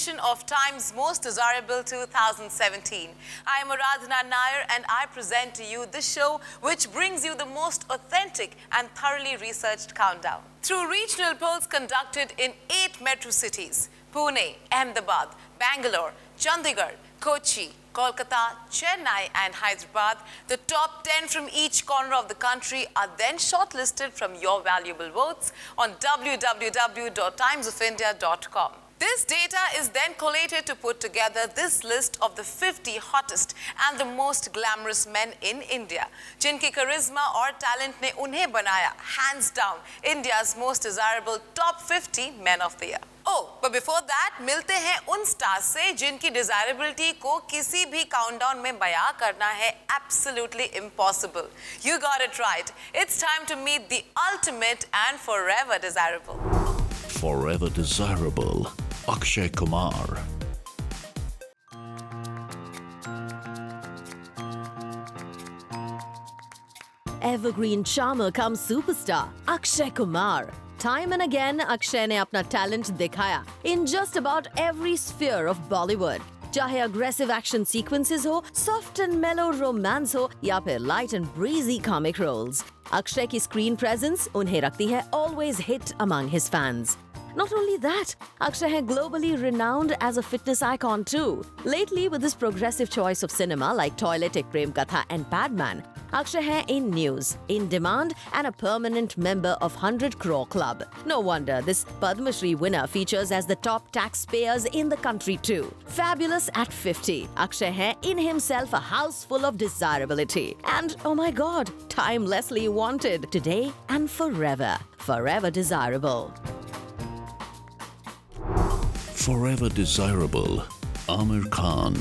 edition of Time's Most Desirable 2017. I am Aradhana Nair and I present to you the show which brings you the most authentic and thoroughly researched countdown. Through regional polls conducted in 8 metro cities, Pune, Ahmedabad, Bangalore, Chandigarh, Kochi, Kolkata, Chennai and Hyderabad, the top 10 from each corner of the country are then shortlisted from your valuable votes on www.timesofindia.com. This data is then collated to put together this list of the 50 hottest and the most glamorous men in India, जिनकी charisma और talent ने उन्हें बनाया hands down India's most desirable top 50 men of the year. Oh, but before that, मिलते हैं उन stars से जिनकी desirability को किसी भी countdown में बयां करना है absolutely impossible. You got it right. It's time to meet the ultimate and forever desirable. Forever desirable, Akshay Kumar. Evergreen charmer cum superstar, Akshay Kumar. Time and again, Akshay ने अपना talent दिखाया in just about every sphere of Bollywood. चाहे aggressive action sequences हो, soft and mellow romance हो, या फिर light and breezy comic roles. Akshay की screen presence उन्हें रखती है always hit among his fans. Not only that, Akshay है globally renowned as a fitness icon too. Lately, with his progressive choice of cinema like Toilet Ek Prem Katha and Padman, Akshay hai in news, in demand and a permanent member of 100 Crore Club. No wonder this Padma Shri winner features as the top taxpayers in the country too. Fabulous at 50, Akshay hai in himself a house full of desirability. And oh my god, timelessly wanted today and forever. Forever desirable. Forever desirable, Amir Khan.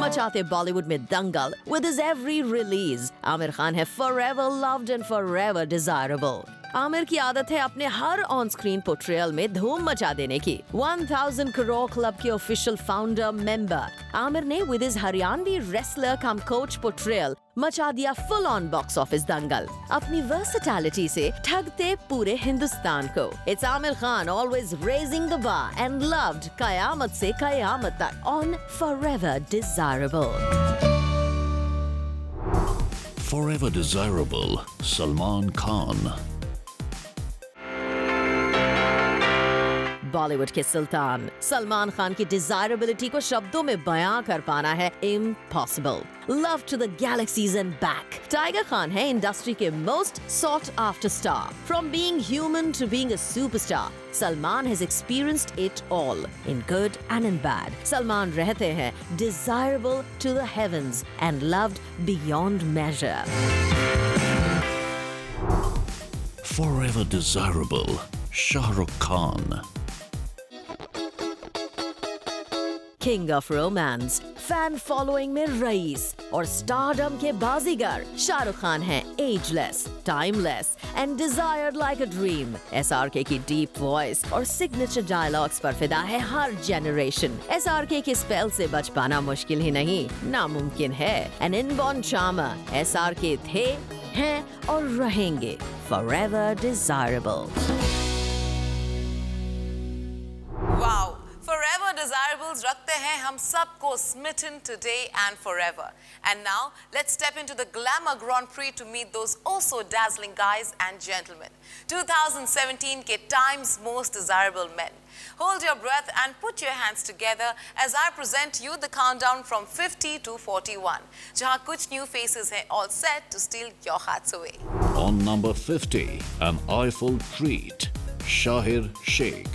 मचाते Bollywood में दंगल with his every release, Amir Khan है forever loved and forever desirable. Aamir की आदत है अपने her on screen portrayal में धूम मचा देने की. 1000 करोड़ क्लब के ऑफिशियल फाउंडर मेंबर आमिर ने with his Haryanvi wrestler cum coach portrayal मचा दिया full on box office Dangal. अपनी वर्सेटैलिटी से ठगते पूरे हिंदुस्तान को. It's Aamir Khan always raising the bar and loved Qayamat Se Qayamat Tak on forever desirable. Forever desirable, Salman Khan. Bollywood के सुल्तान सलमान खान की डिजायरेबिलिटी को शब्दों में बयां कर पाना है impossible. Love to the galaxies and back. Tiger Khan है इंडस्ट्री के most sought after star. From being human to being a superstar, Salman has experienced it all in good and in bad. Salman रहते हैं desirable to the heavens and loved beyond measure. Forever desirable, Shah Rukh Khan. King of romance, fan following में rice और stardom के बाजीगर शाहरुख खान हैं ageless, timeless and desired like a dream. SRK की deep voice और signature dialogues पर फिदा है हर generation. SRK के spell से बच पाना मुश्किल ही नहीं, नामुमकिन है. An inborn charmer, SRK थे, हैं और रहेंगे forever desirable. Wow. Forever desirables रखते हैं हम सबको smitten today and forever. And now, let's step into the Glamour Grand Prix to meet those also dazzling guys and gentlemen. 2017 के Time's Most Desirable Men. Hold your breath and put your hands together as I present you the countdown from 50 to 41. जहाँ कुछ new faces हैं all set to steal your hearts away. On number 50, an eyeful treat, Shahir Sheikh.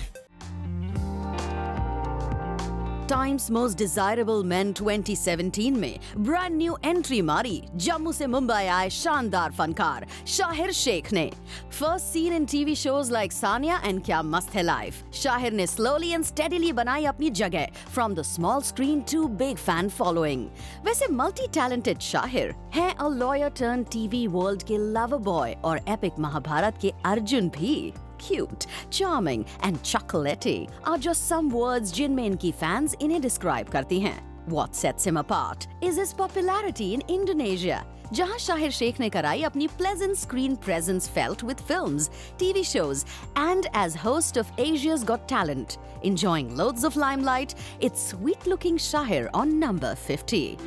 Times Most Desirable Men 2017 में brand new entry मारी जम्मू से मुंबई आए शानदार फनकार शाहिर शेख ने. First seen in TV shows like Sania and क्या मस्त है लाइफ. शाहिर ने स्लोली एंड स्टेडीली बनाई अपनी जगह from the small screen to big fan following. वैसे मल्टी टैलेंटेड शाहिर हैं a lawyer turn TV world के लवर बॉय और एपिक महाभारत के अर्जुन भी. Cute, charming and chocolatey are just some words जिनमें इनकी fans इन्हें describe करती हैं. What sets him apart is his popularity in Indonesia. जहां शाहिर शेख ने कराई अपनी pleasant screen presence felt with films, TV shows and as host of Asia's Got Talent. Enjoying loads of limelight, it's sweet-looking Shahir on number 50.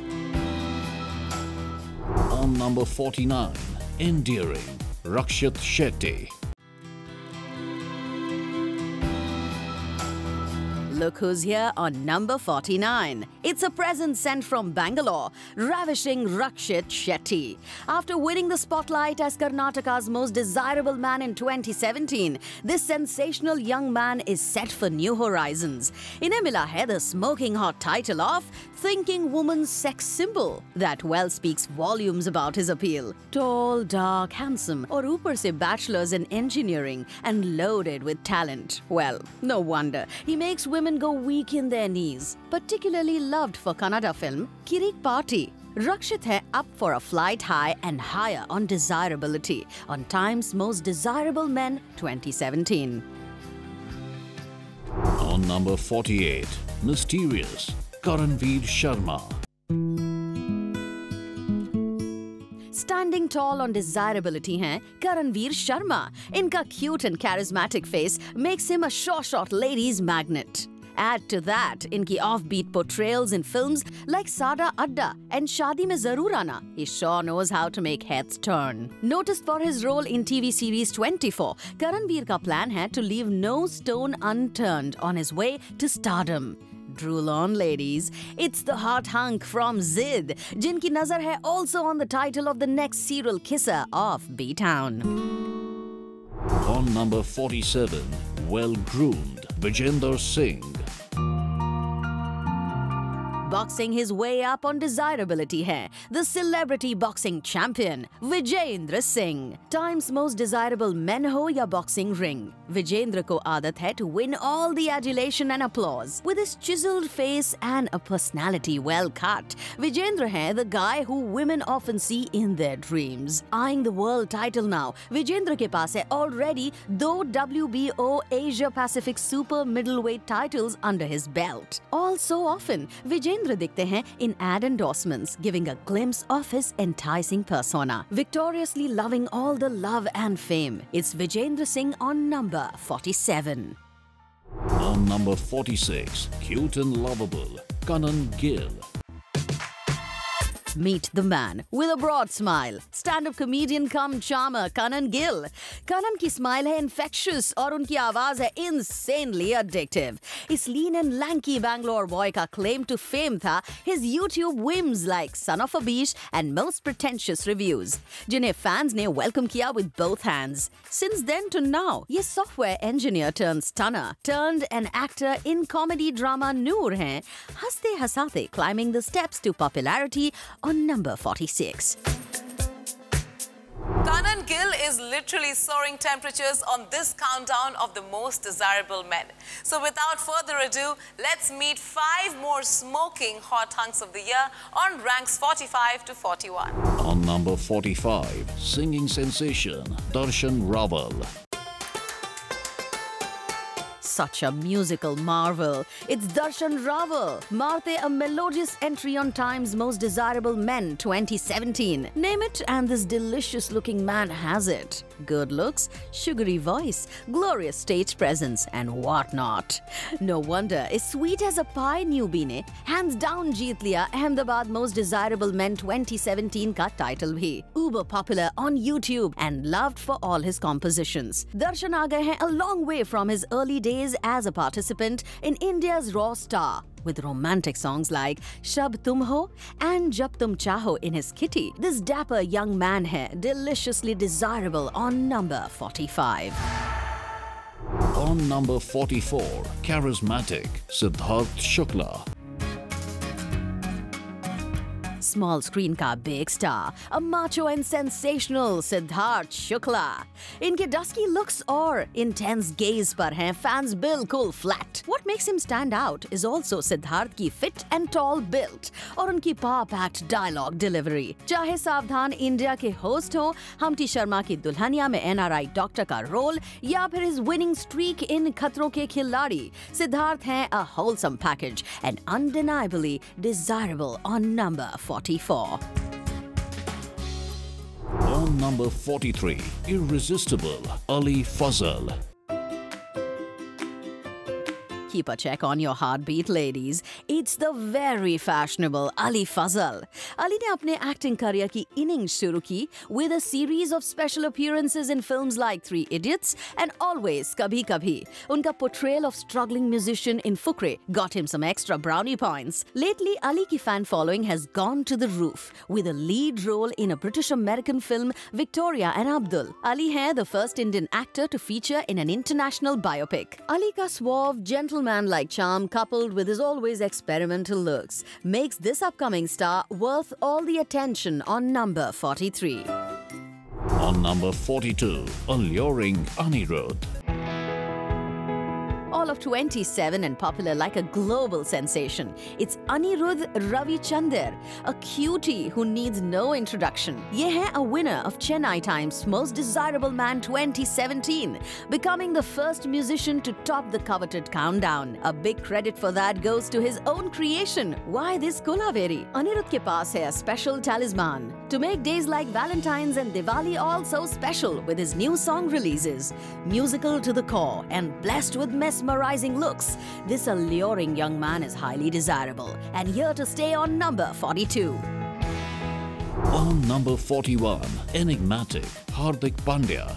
On number 49, endearing Rakshit Shetty. Look who's here on number 49. It's a present sent from Bangalore, ravishing Rakshit Shetty. After winning the spotlight as Karnataka's most desirable man in 2017, this sensational young man is set for new horizons. Inhe mila hai the smoking hot title of Thinking Woman's Sex Symbol. That well speaks volumes about his appeal. Tall, dark, handsome, aur upar se bachelors in engineering and loaded with talent. Well, no wonder he makes women go weak in their knees. Particularly loved for Kannada film Kirik Party. Rakshit hai up for a flight high and higher on desirability on Time's Most Desirable Men 2017. On number 48, mysterious Karanveer Sharma. Standing tall on desirability हैं Karanveer Sharma. Inka cute and charismatic face makes him a sure-shot ladies magnet. Add to that inki offbeat portrayals in films like Sada Adda and Shaadi Mein Zarur Aana. He sure knows how to make heads turn. Noticed for his role in TV series 24, Karanveer ka plan hai to leave no stone unturned on his way to stardom. Drool on, ladies. It's the hot hunk from Zid, jinki nazar hai also on the title of the next serial kisser of B-Town. On number 47, well-groomed Vijender Singh. Boxing his way up on desirability hai the celebrity boxing champion Vijender Singh. Time's Most Desirable Men ho ya boxing ring, Vijender ko aadat hai to win all the adulation and applause. With his chiseled face and a personality well cut, Vijender hai the guy who women often see in their dreams. Eyeing the world title now, Vijender ke paas hai already 2 WBO Asia Pacific Super Middleweight titles under his belt. All so often, Vijender दिखते हैं in ad endorsements, giving a glimpse of his enticing persona. Victoriously loving all the love and fame, it's Vijender Singh on number 47. On number 46, cute and lovable Kanan Gill. Meet the man with a broad smile, stand-up comedian cum charmer Kanan Gill. Kanan की smile है infectious और उनकी आवाज है insanely addictive. इस lean and lanky Bangalore boy का claim to fame था his YouTube whims like Son of a Beach and Most Pretentious Reviews, जिन्हें fans ने welcome किया with both hands. Since then to now, ये software engineer turned stunner, turned an actor in comedy drama Noor हैं, हंसते हंसाते climbing the steps to popularity on number 46. Kanan Gill is literally soaring temperatures on this countdown of the most desirable men. So without further ado, let's meet 5 more smoking hot hunks of the year on ranks 45 to 41. On number 45, singing sensation Darshan Rawal. Such a musical marvel. It's Darshan Rawal. Marte a melodious entry on Time's Most Desirable Men 2017. Name it and this delicious looking man has it. Good looks, sugary voice, glorious stage presence and whatnot. No wonder, as sweet as a pie newbie ne hands down jeet liya Ahmedabad Most Desirable Men 2017 ka title bhi. Uber popular on YouTube and loved for all his compositions. Darshan aa gaye hain a long way from his early days as a participant in India's Raw Star, with romantic songs like Shab Tum Ho and Jab Tum Chaho in his kitty. This dapper young man hai deliciously desirable on number 45. On number 44, charismatic Siddharth Shukla. Small screen ka big star, a macho and sensational Siddharth Shukla. इनके dusky looks और intense gaze पर हैं fans बिल्कुल flat. What makes him stand out is also Siddharth की fit and tall build और उनकी power-packed dialogue delivery. चाहे सावधान इंडिया के host हो, हमटी शर्मा की दुल्हनिया में NRI डॉक्टर का रोल या फिर his winning streak in खतरों के खिलाड़ी, सिद्धार्थ हैं a wholesome package and undeniably desirable on number 44. On number 43, irresistible Ali Fazal. Keep a check on your heartbeat, ladies. It's the very fashionable Ali Fazal. Ali ने अपने acting career की innings शुरू की with a series of special appearances in films like Three Idiots and Always Kabhi Kabhi. उनका portrayal of struggling musician in Fukre got him some extra brownie points. Lately, Ali की fan following has gone to the roof with a lead role in a British-American film Victoria and Abdul. Ali है the first Indian actor to feature in an international biopic. Ali का suave, gentleman-like charm coupled with his always experimental looks makes this upcoming star worth all the attention on number 43. On number 42, alluring Anirudh. All of 27 and popular like a global sensation. It's Anirudh Ravichander, a cutie who needs no introduction. Ye hai a winner of Chennai Times Most Desirable Man 2017, becoming the first musician to top the coveted countdown. A big credit for that goes to his own creation. Why this Kulaveri? Anirudh ke paas hai a special talisman to make days like Valentine's and Diwali all so special with his new song releases. Musical to the core and blessed with mesmerizing looks, this alluring young man is highly desirable and here to stay on number 42. On number 41, enigmatic Hardik Pandya.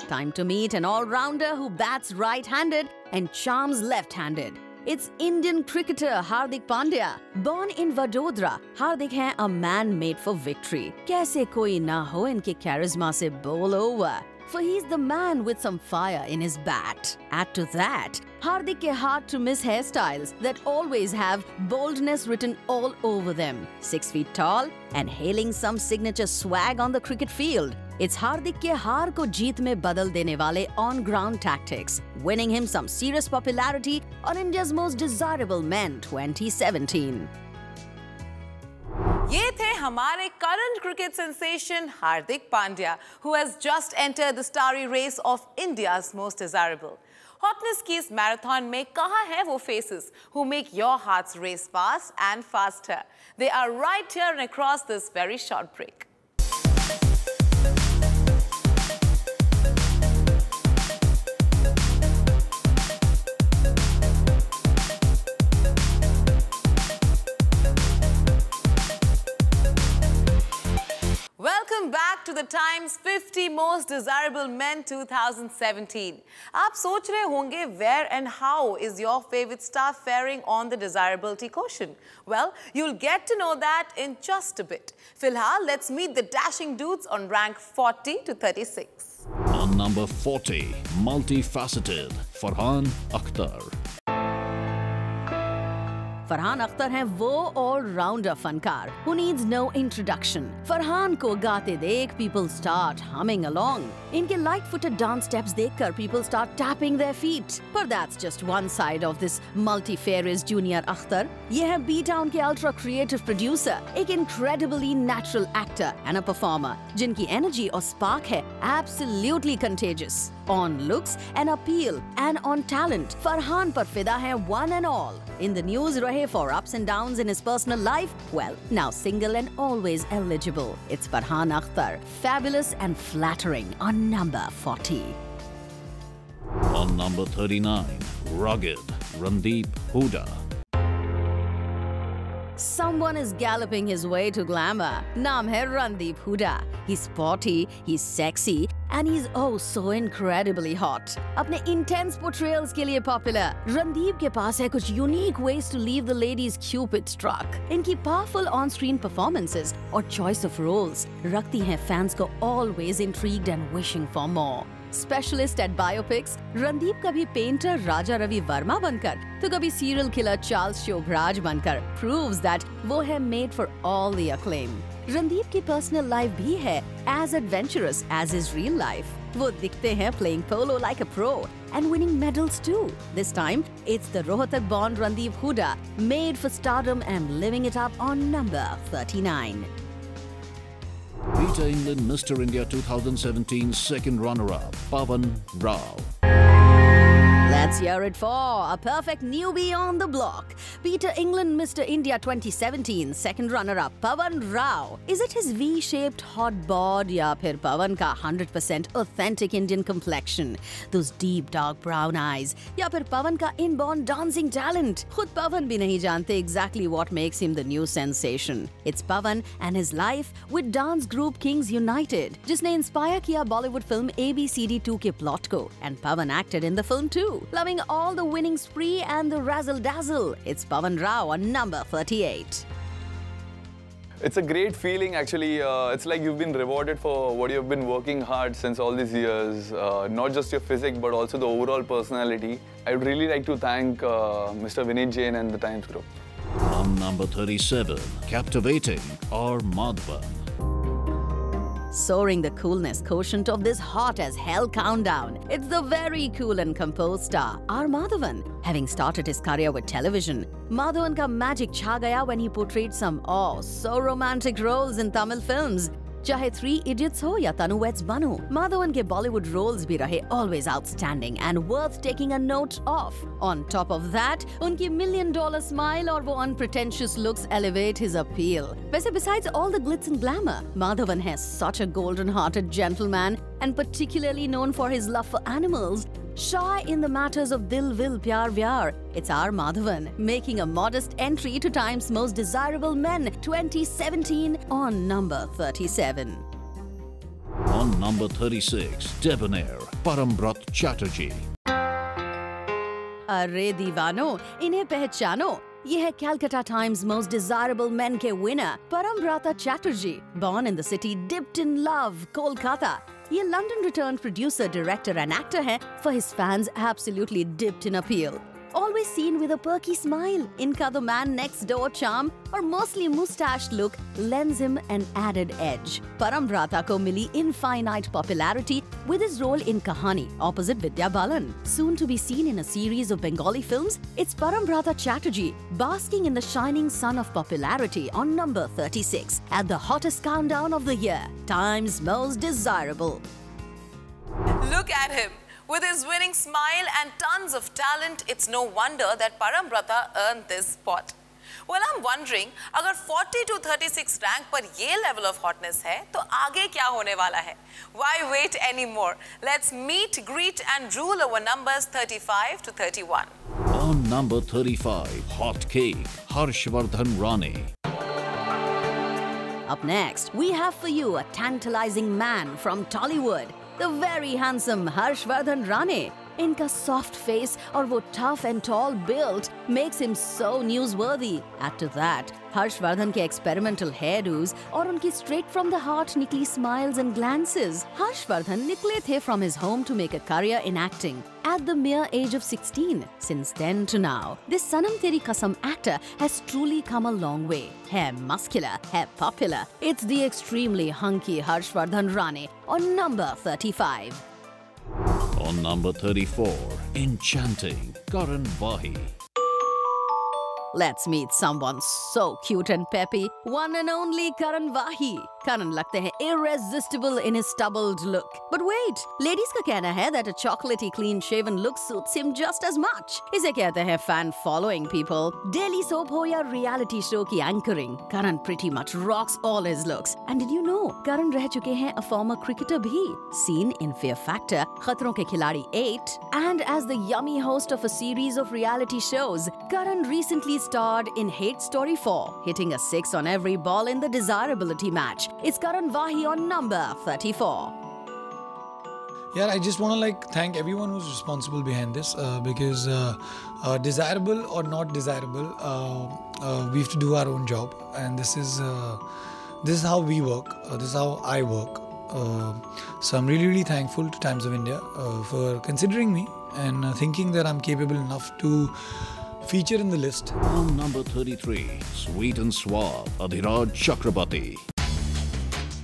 Time to meet an all-rounder who bats right-handed and charms left-handed. It's Indian cricketer Hardik Pandya. Born in Vadodara, Hardik hai a man made for victory. Kaise koi na ho inke charisma se bowl over. For he's the man with some fire in his bat. Add to that, Hardik ke hard-to-miss hairstyles that always have boldness written all over them. 6 feet tall and hailing some signature swag on the cricket field. It's Hardik ke haar ko jeet mein badal dene wale on-ground tactics, winning him some serious popularity on India's Most Desirable Men 2017. ये थे हमारे current cricket sensation Hardik Pandya, who has just entered the starry race of India's Most Desirable. Hotness की इस marathon में कहाँ हैं वो faces who make your hearts race fast and faster? They are right here and across this very short break. Welcome back to the Times 50 Most Desirable Men 2017. आप सोच रहे होंगे where and how is your favorite star faring on the desirability quotient? Well, you'll get to know that in just a bit. Filhal, let's meet the dashing dudes on rank 40 to 36. On number 40, multifaceted Farhan Akhtar. Farhan Akhtar हैं वो all-rounder Fankar who needs no introduction. Farhan को गाते देख people start humming along. इनके light-footed dance steps देखकर people start tapping their feet. But that's just one side of this multifarious junior Akhtar. ये है B-Town के ultra creative producer, एक incredibly natural actor and a performer, जिनकी energy और spark है absolutely contagious. On looks and appeal and on talent, Farhan par fida hai one and all. In the news rahe for ups and downs in his personal life, well, now single and always eligible. It's Farhan Akhtar, fabulous and flattering on number 40. On number 39, rugged Randeep Hooda. Someone is galloping his way to glamour. Naam hai Randeep Hooda. He's sporty, he's sexy, and he's oh so incredibly hot. अपने intense portrayals के लिए popular, Randeep के पास है कुछ unique ways to leave the ladies cupid struck. इनकी powerful on-screen performances और choice of roles रखती हैं fans को always intrigued and wishing for more. Specialist at biopics, Randeep कभी पेंटर राजा रवि वर्मा बनकर तो कभी serial killer चार्ल्स शोभराज बनकर proves that वो है made for all the acclaim. Randeep की personal life भी है as adventurous as his real life. वो दिखते हैं playing polo like a pro and winning medals too. This time, it's the Rohtak born Randeep Hooda, made for stardom and living it up on number 39. Peter England Mr. India 2017 second runner-up, Pavan Rao. Let's hear it for a perfect newbie on the block. Peter England, Mr. India 2017, second runner-up, Pawan Rao. Is it his V-shaped hot bod या फिर पवन का 100% authentic Indian complexion, those deep dark brown eyes, या फिर पवन का inborn dancing talent? खुद पवन भी नहीं जानते exactly what makes him the new sensation. It's Pawan and his life with dance group Kings United, जिसने inspire किया Bollywood film ABCD 2 के plot को, and Pawan acted in the film too, loving all the winning spree and the razzle dazzle. It's Pawan Rao on number 38. It's a great feeling actually. It's like you've been rewarded for what you've been working hard since all these years. Not just your physique but also the overall personality. I'd really like to thank Mr. Vinit Jain and the Times Group. On number 37, captivating R. Madhavan. Soaring the coolness quotient of this hot as hell countdown, it's the very cool and composed star R. Madhavan. Having started his career with television, Madhavan ka magic chha gaya when he portrayed some so romantic roles in Tamil films. चाहे 3 Idiots हो या तनु weds बनो, माधवन के Bollywood roles भी रहे always outstanding and worth taking a note of. On top of that, उनकी $1 million smile और वो unpretentious looks elevate his appeal. वैसे besides all the glitz and glamour, Madhavan has such a golden-hearted gentleman and particularly known for his love for animals. Shy in the matters of Dil Vil Pyar Vyar, it's R. Madhavan making a modest entry to Time's Most Desirable Men 2017 on number 37. On number 36, debonair Parambrata Chatterjee. अरे दीवानो, इन्हें पहचानो, ये है Calcutta Times Most Desirable Men के winner Parambrata Chatterjee, born in the city dipped in love, Kolkata. ये London returned producer, director and actor है, for his fans absolutely dipped in appeal. Always seen with a perky smile, इनका the man next door charm और mostly mustached look lends him an added edge. Parambrata को मिली infinite popularity with his role in Kahani opposite Vidya Balan. Soon to be seen in a series of Bengali films, it's Parambrata Chatterjee basking in the shining sun of popularity on number 36 at the hottest countdown of the year, Time's Most Desirable. Look at him. With his winning smile and tons of talent, it's no wonder that Parambrata earned this spot. Well, I'm wondering, अगर 40 to 36 rank पर ये level of hotness है, तो आगे क्या होने वाला है? Why wait anymore? Let's meet, greet and rule over numbers 35 to 31. On number 35, hot cake Harshvardhan Rane. Up next, we have for you a tantalizing man from Tollywood, the very handsome Harshvardhan Rane. इनका soft face और वो tough and tall build makes him so newsworthy. Add to that, Harshvardhan के experimental hairdos और उनकी straight from the heart निकली smiles and glances. Harshvardhan निकले थे from his home to make a career in acting at the mere age of 16. Since then to now, this Sanam Teri Kasam actor has truly come a long way. Hair muscular, hair popular. It's the extremely hunky Harshvardhan Rane on number 35. On number 34, enchanting Karan Wahi. Let's meet someone so cute and peppy, one and only Karan Wahi. Karan लगते हैं irresistible in his stubbled look. But wait, ladies का कहना है that a chocolatey clean-shaven look suits him just as much. इसे कहते हैं fan following people. Daily soap हो या reality show की anchoring, Karan pretty much rocks all his looks. And did you know, Karan रह चुके हैं a former cricketer भी, seen in Fear Factor, खतरों के खिलाड़ी 8, and as the yummy host of a series of reality shows. Karan recently starred in Hate Story 4, hitting a 6 on every ball in the desirability match. It's Karan Wahi on number 34. Yeah, I just want to thank everyone who's responsible behind this because desirable or not desirable, we have to do our own job, and this is how we work. This is how I work. So I'm really thankful to Times of India for considering me and thinking that I'm capable enough to feature in the list. On number 33, sweet and suave Adhiraj Chakrabarti.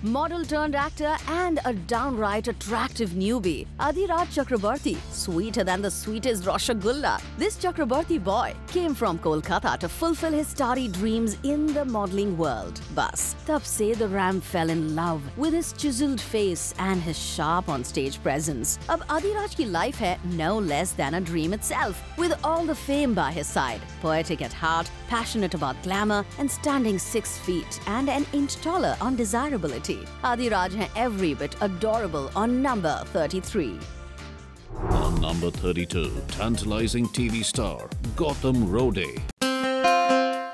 model turned actor and a downright attractive newbie, Adhiraj Chakraborty, sweeter than the sweetest Rasgulla. This Chakraborty boy came from Kolkata to fulfill his starry dreams in the modeling world. Bas, tab se the Ram fell in love with his chiseled face and his sharp on-stage presence. Ab Adhiraj ki life hai no less than a dream itself, with all the fame by his side. Poetic at heart, passionate about glamour, and standing 6 feet and an inch taller on desirability. Adhiraj hai every bit adorable on number 33. On number 32, tantalizing TV star Gautam Rode.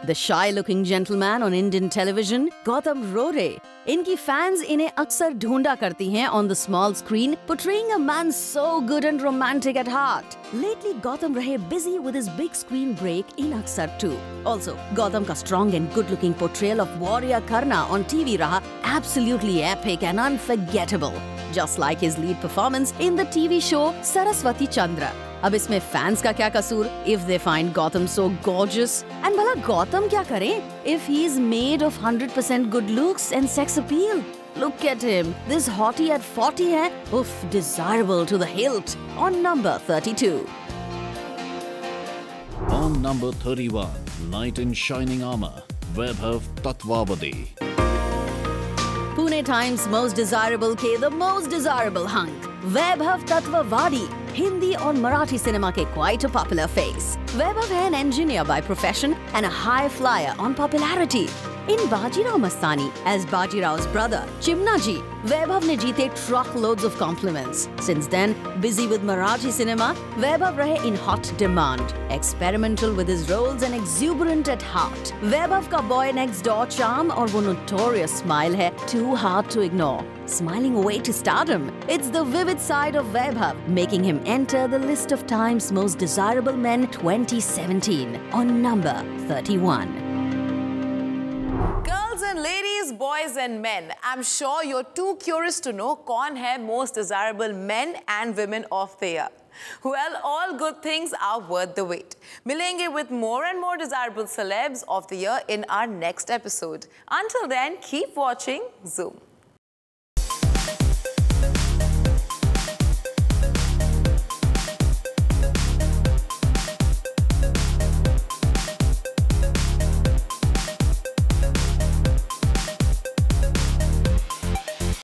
The shy-looking gentleman on Indian television, Gautam Rode. इनकी fans इन्हें अक्सर ढूंढा करती हैं on the small screen, portraying a man so good and romantic at heart. Lately, Gautam रहे busy with his big screen break in Aksar 2. Also, Gautam का strong and good-looking portrayal of warrior Karna on TV रहा absolutely epic and unforgettable. Just like his lead performance in the TV show Saraswati Chandra. अब इसमें fans का क्या कसूर if they find Gautam so gorgeous? And भला Gautam क्या करें if he is made of 100% good looks and sex appeal? Look at him. This hottie at 40 hai, oof, desirable to the hilt. On number 32. On number 31, knight in shining armor, Vaibhav Tatwavadi. Pune Times most desirable के the most desirable hunk, Vaibhav Tatwavadi, Hindi और Marathi cinema के quite a popular face. Vaibhav है an engineer by profession and a high flyer on popularity. In Bajirao Mastani, as Bajirao's brother, Chimna ji, Vaibhav ने जीते truckloads of compliments. Since then, busy with Marathi cinema, Vaibhav रहे in hot demand. Experimental with his roles and exuberant at heart. Vaibhav का boy next door charm और वो notorious smile है too hard to ignore. Smiling away to stardom, it's the vivid side of Vaibhav, making him enter the list of Time's most desirable men 2017 on number 31. Girls and ladies, boys and men, I'm sure you're too curious to know कौन है most desirable men and women of the year. Well, all good things are worth the wait. Milenge with more and more desirable celebs of the year in our next episode. Until then, keep watching Zoom.